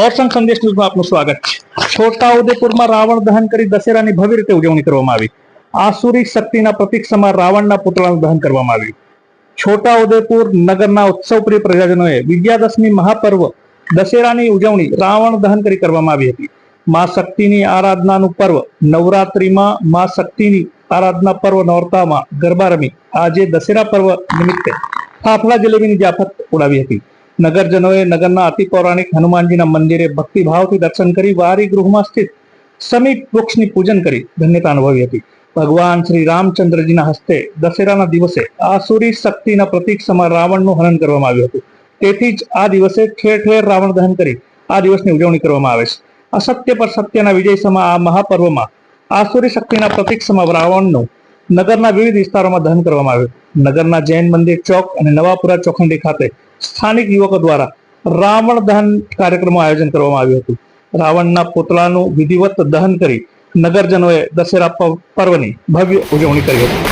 ઓરસંગ સંદેશ ન્યૂઝમાં આપનું સ્વાગત છે. છોટાઉદેપુરમાં રાવણ દહન કરી દશેરાની ભવ્ય રીતે ઉજવણી કરવામાં આવી. આસુરી શક્તિના પ્રતીક સમા રાવણના પુતળાનું દહન કરવામાં આવ્યું. છોટાઉદેપુર નગરના ઉત્સવપ્રિય પ્રજાજનોએ વિજયાદશમી મહાપર્વ દશેરાની ઉજવણી રાવણ દહન કરી કરવામાં આવી હતી. મા શક્તિની આરાધનાનું પર્વ નવરાત્રીમાં મા શક્તિની આરાધના પર્વ નોરતામાં ગરબા રમી આજે દશેરા પર્વ નિમિત્તે ફાફડા જલેબીની જાફત ઉડાવી હતી. નગરજનોએ નગરના અતિ પૌરાણિક હનુમાનજીના મંદિરે ભક્તિભાવથી દર્શન કરી વારી ગૃહમાં સ્થિત સમીપ વૃક્ષની પૂજન કરી ધન્યતા અનુભવી હતી. ભગવાન શ્રી રામચંદ્રજીના હસ્તે દશેરાના દિવસે આસુરી શક્તિના પ્રતીક સમા રાવણનું હનન કરવામાં આવ્યું હતું. તેથી જ આ દિવસે ઠેર ઠેર રાવણ દહન કરી આ દિવસની ઉજવણી કરવામાં આવે છે. અસત્ય પર સત્યના વિજય સમા આ મહાપર્વમાં આસુરી શક્તિના પ્રતીક સમા રાવણનું નગરના વિવિધ વિસ્તારોમાં દહન કરવામાં આવ્યું. નગરના જૈન મંદિર ચોક અને નવાપુરા ચોખંડી ખાતે સ્થાનિક યુવકો દ્વારા રાવણ દહન કાર્યક્રમનું આયોજન કરવામાં આવ્યું હતું. રાવણના પુતળાનું વિધિવત દહન કરી નગરજનોએ દશેરા પર્વની ભવ્ય ઉજવણી કરી હતી.